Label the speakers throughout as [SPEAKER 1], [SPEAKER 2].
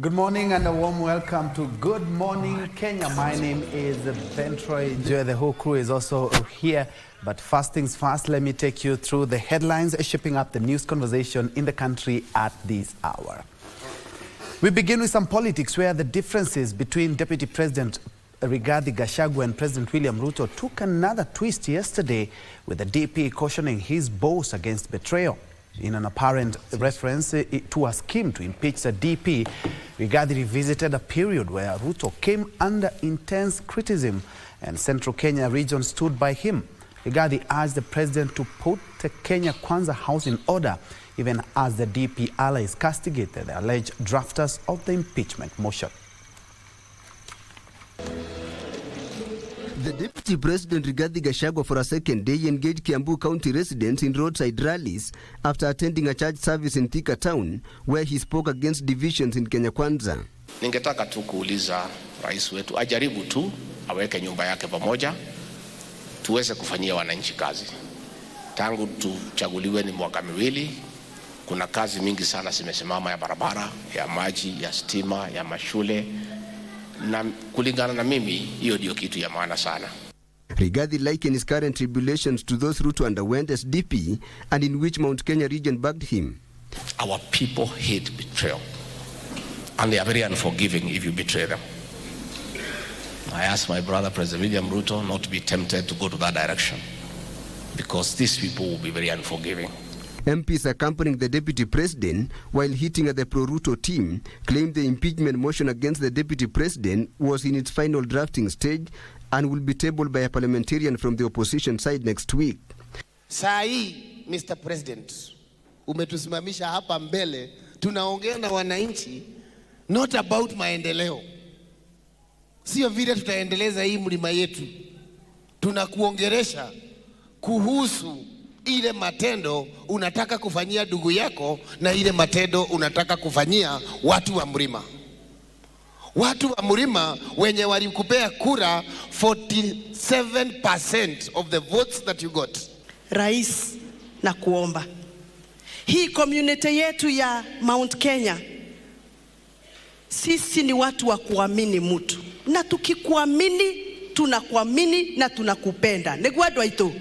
[SPEAKER 1] Good morning and a warm welcome to Good Morning Kenya. My name is Ben Troy. The whole crew is also here. But first things first, let me take you through the headlines shaping up the news conversation in the country at this hour. We begin with some politics where the differences between Deputy President Rigathi Gachagua and President William Ruto took another twist yesterday, with the DP cautioning his boss against betrayal. In an apparent reference to a scheme to impeach the DP, Rigathi revisited a period where Ruto came under intense criticism and Central Kenya region stood by him. Rigathi urged the president to put the Kenya Kwanza house in order, even as the DP allies castigated the alleged drafters of the impeachment motion.
[SPEAKER 2] The Deputy President Rigathi Gachagua for a second day engaged Kiambu County residents in roadside rallies after attending a church service in Thika Town, where he spoke against divisions in Kenya Kwanza.
[SPEAKER 3] Ningetaka tu kuuliza rais wetu ajaribu tu aweke nyumba yake pamoja, tuweze kufanyia wananchi kazi. Tangu tuchaguliwe ni mwaka miwili, kuna kazi mingi sana zimesimama, ya barabara, ya maji, ya stima, ya mashule. Na kulingana na mimi, hiyo ndio kitu ya maana sana.
[SPEAKER 2] Rigathi likened his current tribulations to those Ruto underwent as DP and in which Mount Kenya region backed him.
[SPEAKER 3] Our people hate betrayal, and they are very unforgiving if you betray them. I ask my brother President William Ruto not to be tempted to go to that direction, because these people will be very unforgiving.
[SPEAKER 2] MPs accompanying the Deputy President, while hitting at the pro-Ruto team, claimed the impeachment motion against the Deputy President was in its final drafting stage and will be tabled by a parliamentarian from the opposition side next week.
[SPEAKER 4] Sai, Mr. President, umetusimamisha hapa mbele, tunaongea na wananchi, not about maendeleo. Sio vile tutaendeleza hii mlima yetu. Tunakuongeresha kuhusu ile matendo unataka kufanyia ndugu yako na ile matendo unataka kufanyia watu wa mlima. Watu wa mlima wenye walikupea kura 47% of the votes that you got.
[SPEAKER 5] Rais, na kuomba hii community yetu ya Mount Kenya, sisi ni watu wa kuamini mtu, na tukikuamini tunakuamini na tunakupenda. Negwadwa ito.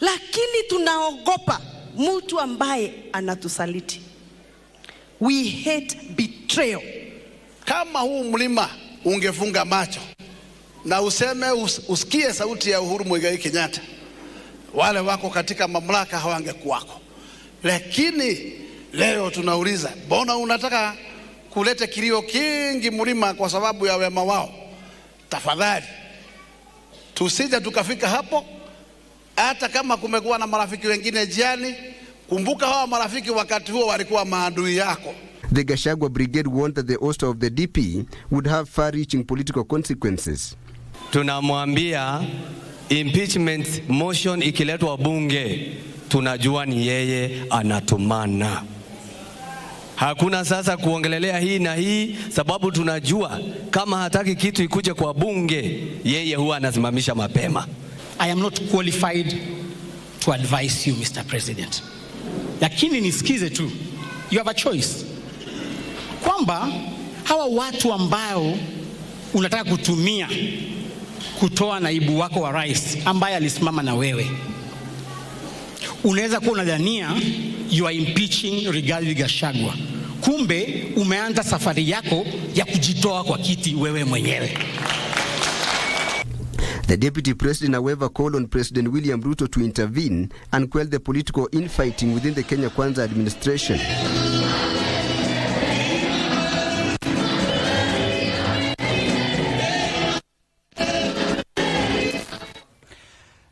[SPEAKER 5] Lakini tunaogopa mtu ambaye anatusaliti. We hate betrayal.
[SPEAKER 6] Kama huu mlima ungefunga macho na useme usikie sauti ya Uhuru Muigai Kenyatta, wale wako katika mamlaka hawangekuwako. Lakini leo tunauliza, mbona unataka kuleta kilio kingi mlima kwa sababu ya wema wao? Tafadhali tusije tukafika hapo. Hata kama kumekuwa na marafiki wengine jiani, kumbuka hawa marafiki wakati huo walikuwa maadui yako.
[SPEAKER 2] The Gachagua brigade warned that the ouster of the DP would have far-reaching political consequences.
[SPEAKER 7] Tunamwambia impeachment motion ikiletwa bunge, tunajua ni yeye anatumana. Hakuna sasa kuongelelea hii na hii, sababu tunajua kama hataki kitu ikuje kwa bunge, yeye huwa anasimamisha mapema.
[SPEAKER 8] I am not qualified to advise you, Mr. President. Lakini nisikize tu. You have a choice. Kwamba hawa watu ambao unataka kutumia kutoa naibu wako wa rais ambaye alisimama na wewe, unaweza kuwa unadhania you are impeaching Rigathi Gachagua. Kumbe umeanza safari yako ya kujitoa kwa kiti wewe mwenyewe.
[SPEAKER 2] The Deputy President, however, called on President William Ruto to intervene and quell the political infighting within the Kenya Kwanza administration.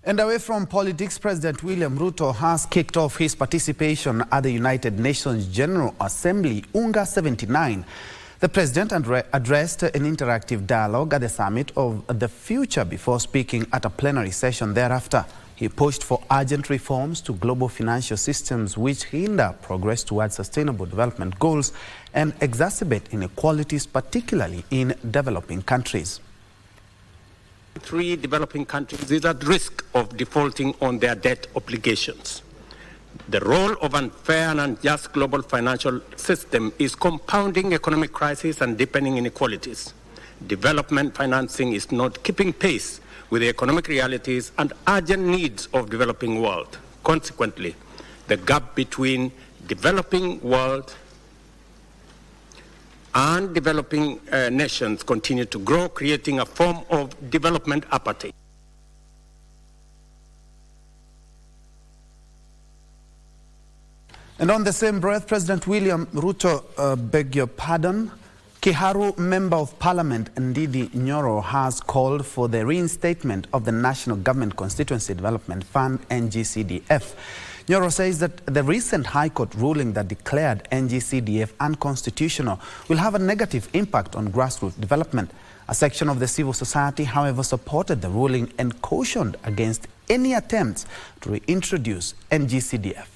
[SPEAKER 1] And away from politics, President William Ruto has kicked off his participation at the United Nations General Assembly, UNGA 79. The president addressed an interactive dialogue at the summit of the future before speaking at a plenary session thereafter. He pushed for urgent reforms to global financial systems which hinder progress towards sustainable development goals and exacerbate inequalities, particularly in developing countries.
[SPEAKER 9] 3 developing countries is at risk of defaulting on their debt obligations. The role of unfair and unjust global financial system is compounding economic crisis and deepening inequalities. Development financing is not keeping pace with the economic realities and urgent needs of developing world. Consequently, the gap between developing world and developing nations continue to grow, creating a form of development apartheid.
[SPEAKER 1] And on the same breath, President William Ruto, beg your pardon, Karu Member of Parliament Ndidi Nyoro has called for the reinstatement of the National Government Constituency Development Fund, NGCDF. Nyoro says that the recent High Court ruling that declared NGCDF unconstitutional will have a negative impact on grassroots development. A section of the civil society, however, supported the ruling and cautioned against any attempts to reintroduce NGCDF.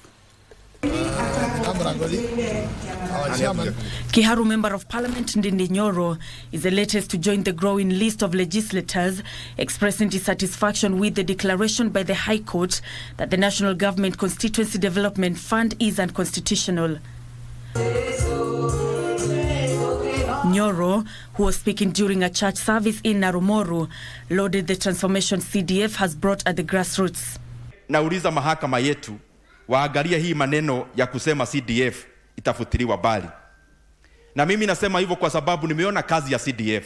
[SPEAKER 10] Karu Member of Parliament Ndidi Nyoro is the latest to join the growing list of legislators expressing dissatisfaction with the declaration by the High Court that the National Government Constituency Development Fund is unconstitutional. Nyoro, who was speaking during a church service in Narumoru, lauded the transformation CDF has brought at the grassroots.
[SPEAKER 11] Nauliza mahakama yetu waangalie hii maneno ya kusema CDF itafutiliwa bali. Na mimi nasema hivyo kwa sababu nimeona kazi ya CDF.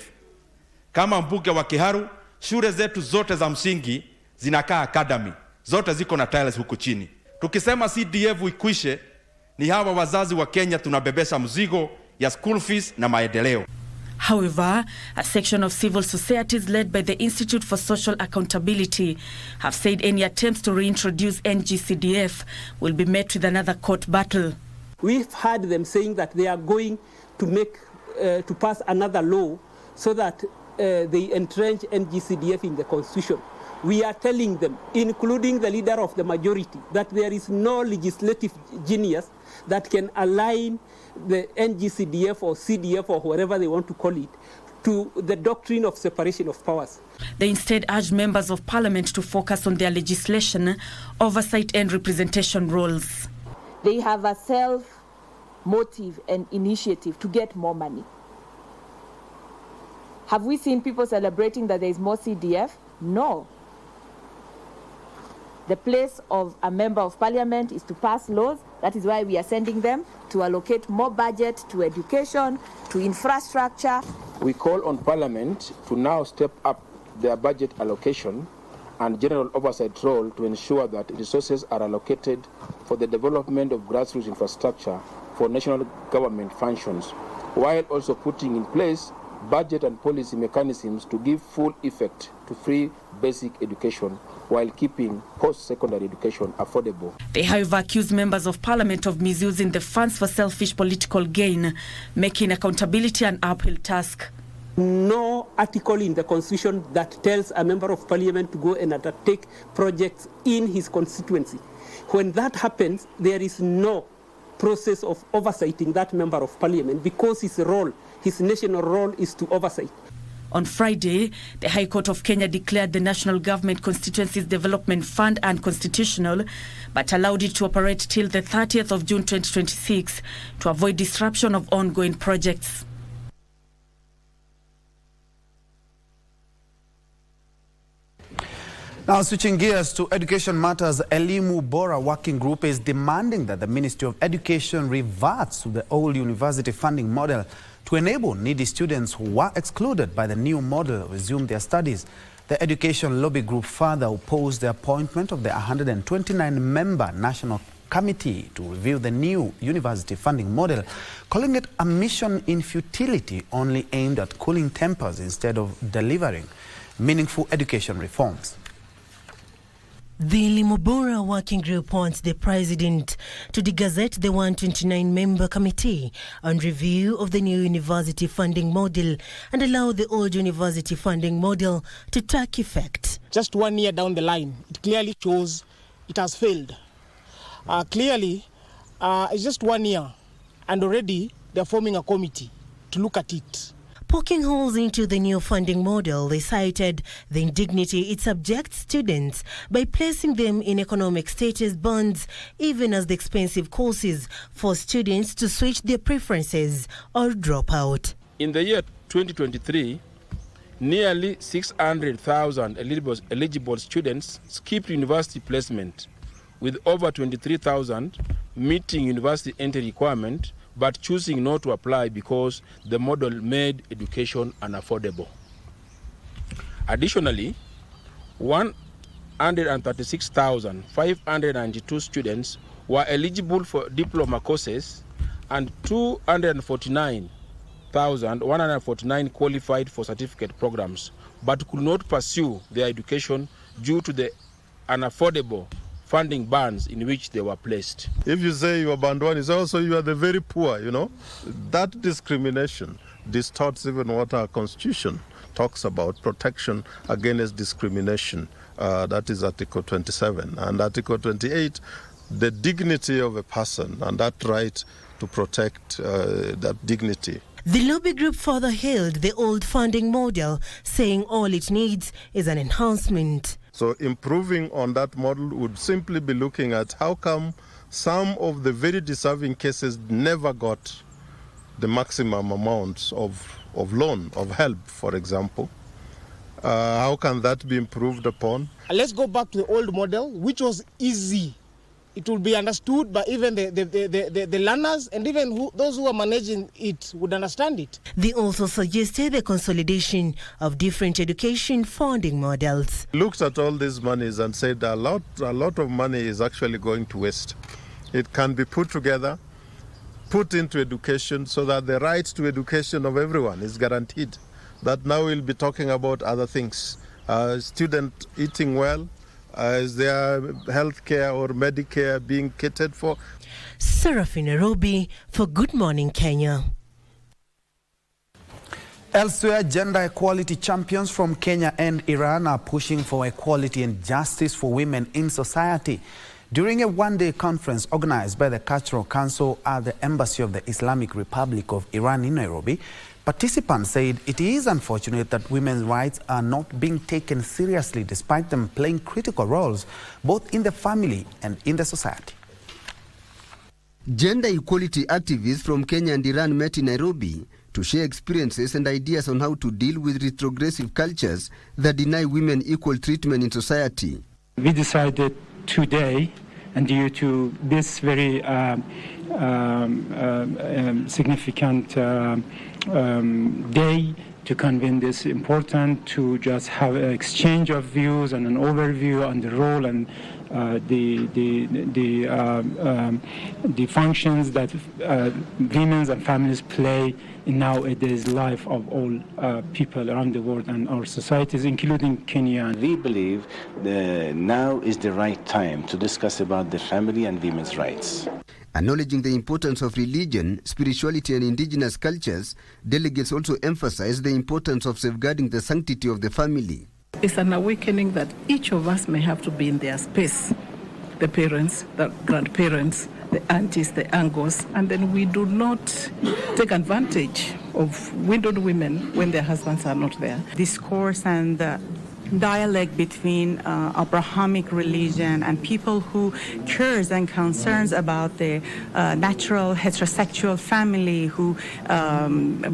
[SPEAKER 11] Kama mbunge wa Karu, shule zetu zote za msingi zinakaa academy. Zote ziko na tiles huku chini. Tukisema CDF ikwishe, ni hawa wazazi wa Kenya tunabebesha mzigo ya school fees na maendeleo.
[SPEAKER 10] However, a section of civil societies led by the Institute for Social Accountability have said any attempts to reintroduce NGCDF will be met with another court battle.
[SPEAKER 12] We've heard them saying that they are going to to pass another law so that they entrench NGCDF in the constitution. We are telling them, including the leader of the majority, that there is no legislative genius that can align the NGCDF or CDF or whatever they want to call it to the doctrine of separation of powers.
[SPEAKER 10] They instead urged members of parliament to focus on their legislation, oversight and representation roles.
[SPEAKER 13] They have a self-motive and initiative to get more money. Have we seen people celebrating that there is more CDF? No. The place of a member of parliament is to pass laws. That is why we are sending them to allocate more budget to education, to infrastructure.
[SPEAKER 14] We call on parliament to now step up their budget allocation and general oversight role to ensure that resources are allocated for the development of grassroots infrastructure for national government functions, while also putting in place budget and policy mechanisms to give full effect to free basic education while keeping post-secondary education affordable.
[SPEAKER 10] They, however, accused members of parliament of misusing the funds for selfish political gain, making accountability an uphill task.
[SPEAKER 12] No article in the constitution that tells a member of parliament to go and undertake projects in his constituency. When that happens, there is no process of oversighting that member of parliament because his role, his national role, is to oversight.
[SPEAKER 10] On Friday, the High Court of Kenya declared the National Government Constituencies Development Fund unconstitutional, but allowed it to operate till the 30th of June 2026 to avoid disruption of ongoing projects.
[SPEAKER 1] Now, switching gears to education matters, Elimu Bora Working Group is demanding that the Ministry of Education reverts to the old university funding model to enable needy students who were excluded by the new model resume their studies. The Education Lobby Group further opposed the appointment of the 129-member National Committee to review the new university funding model, calling it a mission in futility only aimed at cooling tempers instead of delivering meaningful education reforms.
[SPEAKER 15] The Limobora Working Group wants the President to degazette the 129-member committee on review of the new university funding model and allow the old university funding model to take effect.
[SPEAKER 16] Just 1 year down the line, it clearly shows it has failed. It's just 1 year and already they're forming a committee to look at it.
[SPEAKER 15] Poking holes into the new funding model, they cited the indignity it subjects students by placing them in economic status bonds, even as the expensive courses force students to switch their preferences or drop out.
[SPEAKER 14] In the year 2023, nearly 600,000 eligible students skipped university placement, with over 23,000 meeting university entry requirement but choosing not to apply because the model made education unaffordable. Additionally, 136,592 students were eligible for diploma courses and 249,149 qualified for certificate programs but could not pursue their education due to the unaffordable funding bans in which they were placed.
[SPEAKER 17] If you say you are band one, it's also you are the very poor, you know. That discrimination distorts even what our constitution talks about, protection against discrimination. That is Article 27. And Article 28, the dignity of a person and that right to protect that dignity.
[SPEAKER 15] The lobby group further hailed the old funding model, saying all it needs is an enhancement.
[SPEAKER 17] So improving on that model would simply be looking at how come some of the very deserving cases never got the maximum amount of loan, of help, for example. How can that be improved upon?
[SPEAKER 16] Let's go back to the old model, which was easy. It will be understood by even the learners, and even those who are managing it would understand it.
[SPEAKER 15] They also suggested the consolidation of different education funding models.
[SPEAKER 17] Looked at all these monies and said a lot of money is actually going to waste. It can be put together, put into education so that the right to education of everyone is guaranteed. That now we'll be talking about other things. Student eating well, is there health care or Medicare being catered for?
[SPEAKER 15] Serafina Robi for Good Morning Kenya.
[SPEAKER 1] Elsewhere, gender equality champions from Kenya and Iran are pushing for equality and justice for women in society. During a one-day conference organized by the Cultural Council at the Embassy of the Islamic Republic of Iran in Nairobi, participants said it is unfortunate that women's rights are not being taken seriously despite them playing critical roles both in the family and in the society.
[SPEAKER 2] Gender equality activists from Kenya and Iran met in Nairobi to share experiences and ideas on how to deal with retrogressive cultures that deny women equal treatment in society.
[SPEAKER 18] We decided today, and due to this very significant day, to convene this important to just have an exchange of views and an overview on the role and the functions that women and families play in nowadays life of all people around the world and our societies, including Kenya.
[SPEAKER 19] We believe now is the right time to discuss about the family and women's rights.
[SPEAKER 2] Acknowledging the importance of religion, spirituality and indigenous cultures, delegates also emphasized the importance of safeguarding the sanctity of the family.
[SPEAKER 20] It's an awakening that each of us may have to be in their space. The parents, the grandparents, the aunties, the uncles, and then we do not take advantage of widowed women when their husbands are not there.
[SPEAKER 21] Discourse and dialogue between Abrahamic religion and people who cares and concerns about the natural heterosexual family, who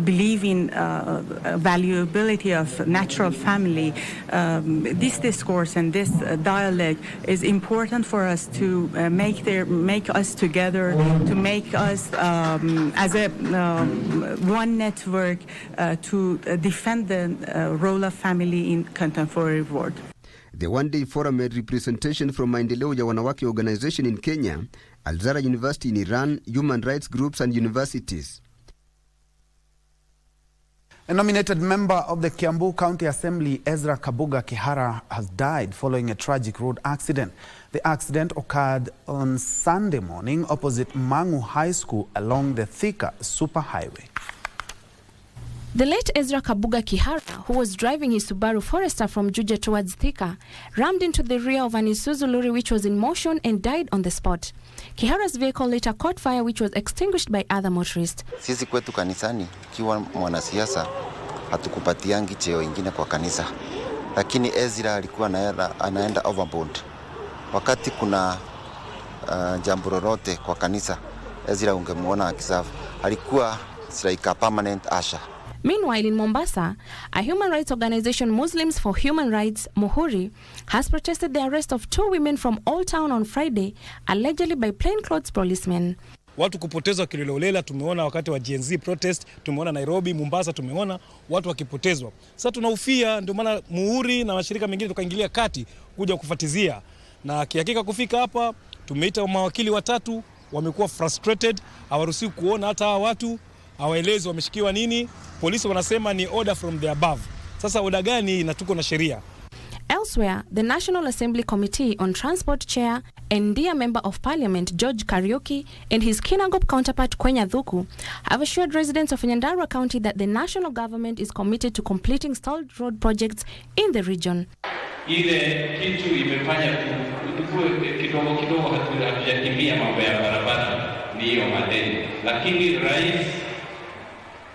[SPEAKER 21] believe in valuability of natural family. This discourse and this dialogue is important for us to make us together, to make us as a one network to defend the role of family in contemporary world.
[SPEAKER 2] The one-day forum had representation from Maendeleo ya Wanawake organization in Kenya, Al-Zahra University in Iran, human rights groups and universities.
[SPEAKER 1] A nominated member of the Kiambu County Assembly, Ezra Kabuga Kihara, has died following a tragic road accident. The accident occurred on Sunday morning opposite Mangu High School along the Thika Superhighway.
[SPEAKER 22] The late Ezra Kabuga Kihara, who was driving his Subaru Forester from Juja towards Thika, rammed into the rear of an Isuzu lorry which was in motion and died on the spot. Kihara's vehicle later caught fire, which was extinguished by other motorists.
[SPEAKER 23] Sisi kwetu kanisani, kiwa mwanasiasa,
[SPEAKER 3] hatukupatiangi cheo ingine kwa kanisa. Lakini Ezra alikuwa anaenda overboard. Wakati kuna jambo lolote kwa kanisa, Ezra ungemuona akisafu. Alikuwa like a permanent usher.
[SPEAKER 22] Meanwhile, in Mombasa, a human rights organization, Muslims for Human Rights, Muhuri, has protested the arrest of 2 women from Old Town on Friday, allegedly by plainclothes policemen.
[SPEAKER 4] Watu kupotezwa kiholela tumeona wakati wa Gen Z protest, tumeona Nairobi, Mombasa, tumeona watu wakipotezwa. Sasa tunahofia, ndio maana Muhuri na mashirika mengine tukaingilia kati kuja kufuatizia. Na kihakika kufika hapa, tumeita mawakili 3, wamekuwa frustrated, hawaruhusiwi kuona hata hawa watu, hawaelezi wameshikiwa nini. Polisi wanasema ni order from the above. Sasa order gani na tuko na sheria?
[SPEAKER 22] Elsewhere, the National Assembly Committee on Transport Chair and dear Member of Parliament George Karu and his Kinangop counterpart Kwenya Thuku have assured residents of Nyandarua County that the national government is committed to completing stalled road projects in the region.
[SPEAKER 23] Ile kitu imefanya kidogo kidogo hatujatimia mambo ya barabara ni hiyo madeni, lakini rais,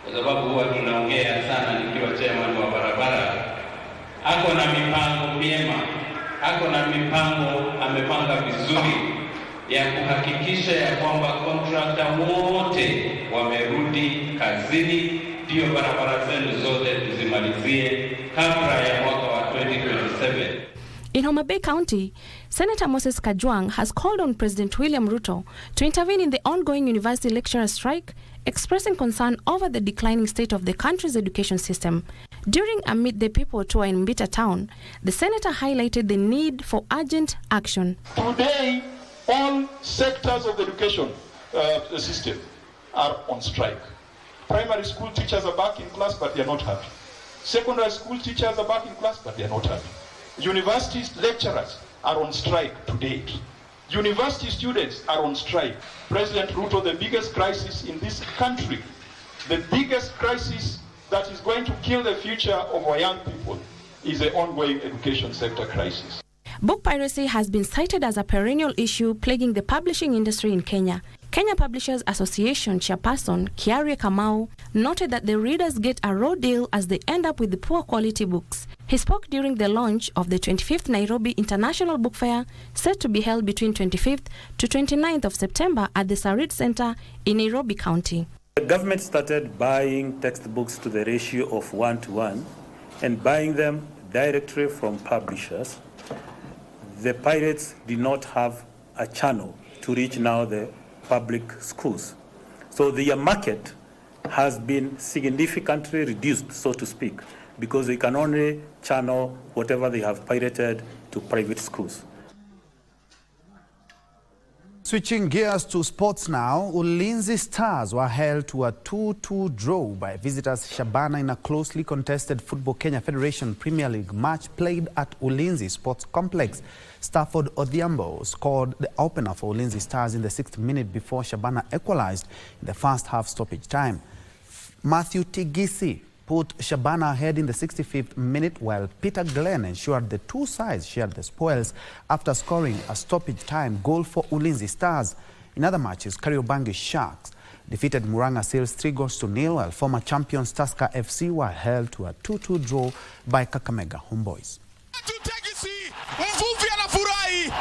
[SPEAKER 23] kwa sababu huwa tunaongea sana nikiwa chairman wa barabara, ako na mipango miema, ako na mipango amepanga vizuri ya kuhakikisha ya kwamba contractor wote wamerudi kazini, ndio barabara zenu zote tuzimalizie kabla ya mwaka wa 2027.
[SPEAKER 22] In Homa Bay County, Senator Moses Kajwang has called on President William Ruto to intervene in the ongoing university lecturer strike, expressing concern over the declining state of the country's education system. During a Meet the People tour in Mbita Town, the senator highlighted the need for urgent action.
[SPEAKER 24] Today, all sectors of the education system are on strike. Primary school teachers are back in class, but they are not happy. Secondary school teachers are back in class, but they are not happy. Universities lecturers are on strike to date. University students are on strike. President Ruto, the biggest crisis in this country, the biggest crisis that is going to kill the future of our young people is the ongoing education sector crisis.
[SPEAKER 22] Book piracy has been cited as a perennial issue plaguing the publishing industry in Kenya. Kenya Publishers Association chairperson Kiarie Kamau noted that the readers get a raw deal as they end up with the poor quality books. He spoke during the launch of the 25th Nairobi International Book Fair, set to be held between 25th to 29th of September at the Sarit Center in Nairobi County.
[SPEAKER 25] The government started buying textbooks to the ratio of 1:1 and buying them directly from publishers. The pirates did not have a channel to reach now the public schools. So the market has been significantly reduced, so to speak, because they can only channel whatever they have pirated to private schools.
[SPEAKER 1] Switching gears to sports now, Ulinzi Stars were held to a 2-2 draw by visitors Shabana in a closely contested Football Kenya Federation Premier League match played at Ulinzi Sports Complex. Stafford Odhiambo scored the opener for Ulinzi Stars in the 6th minute before Shabana equalized in the first half stoppage time. Matthew Tigisi put Shabana ahead in the 65th minute, while Peter Glenn ensured the two sides shared the spoils after scoring a stoppage time goal for Ulinzi Stars. In other matches, Kariobangi Sharks defeated Murang'a Seals 3-0, while former champions Tusker FC were held to a 2-2 draw by Kakamega Homeboys.
[SPEAKER 26] Mvuvi anafurahi,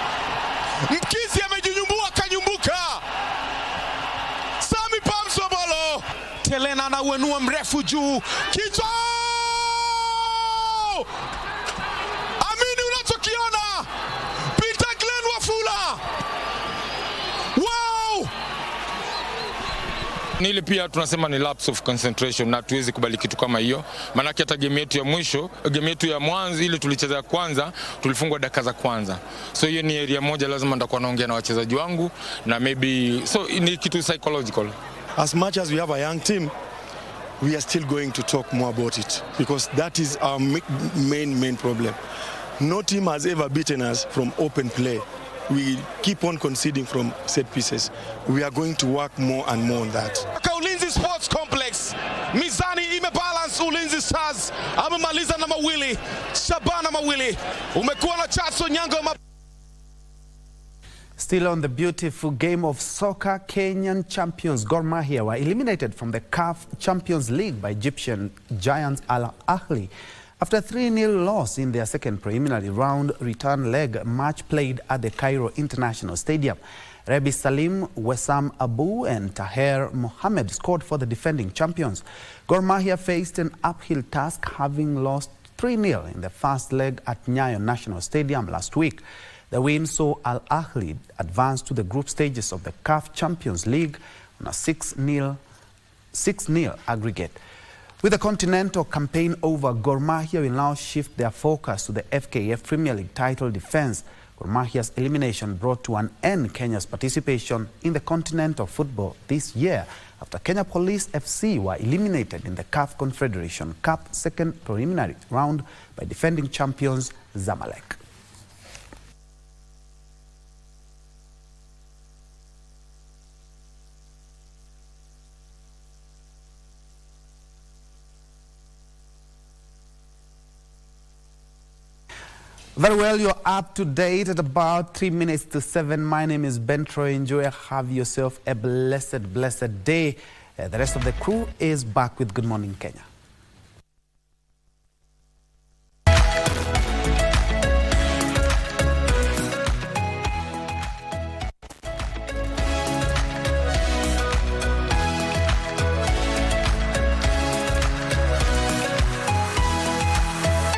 [SPEAKER 26] mkizi amejinyumbua kanyumbuka. Sami Pamsobolo, Telena anauenua mrefu juu, kichwa! Amini unachokiona, Peter Glenn Wafula. Wow!
[SPEAKER 27] Nili pia tunasema ni lapse of concentration na tuwezi kubali kitu kama hiyo. Manake hata game yetu ya mwisho, game yetu ya mwanzo ile tulicheza ya kwanza, tulifungwa dakika za kwanza. So hiyo ni area moja lazima nitakuwa naongea na wachezaji wangu na maybe so ni kitu psychological.
[SPEAKER 28] As much as we have a young team, we are still going to talk more about it because that is our main problem. No team has ever beaten us from open play. We keep on conceding from set pieces. We are going to work more and more on that.
[SPEAKER 26] Ulinzi Sports Complex, mizani imebalance. Ulinzi Stars amemaliza na mawili, Shabana mawili. Umekuwa na Chaso Nyango
[SPEAKER 1] Still on the beautiful game of soccer, Kenyan champions Gor Mahia were eliminated from the CAF Champions League by Egyptian giants Al Ahly after a 3-0 loss in their second preliminary round return leg match played at the Cairo International Stadium. Rebi Salim, Wessam Abu and Taher Mohamed scored for the defending champions. Gor Mahia faced an uphill task, having lost 3-0 in the first leg at Nyayo National Stadium last week. The win saw Al Ahly advance to the group stages of the CAF Champions League on a 6-0 aggregate. With the continental campaign over, Gor Mahia will now shift their focus to the FKF Premier League title defense. Gor Mahia's elimination brought to an end Kenya's participation in the continental football this year after Kenya Police FC were eliminated in the CAF Confederation Cup second preliminary round by defending champions Zamalek. Very well, you're up to date at about 3 minutes to 7. My name is Ben Troy. Enjoy, have yourself a blessed day. The rest of the crew is back with Good Morning Kenya.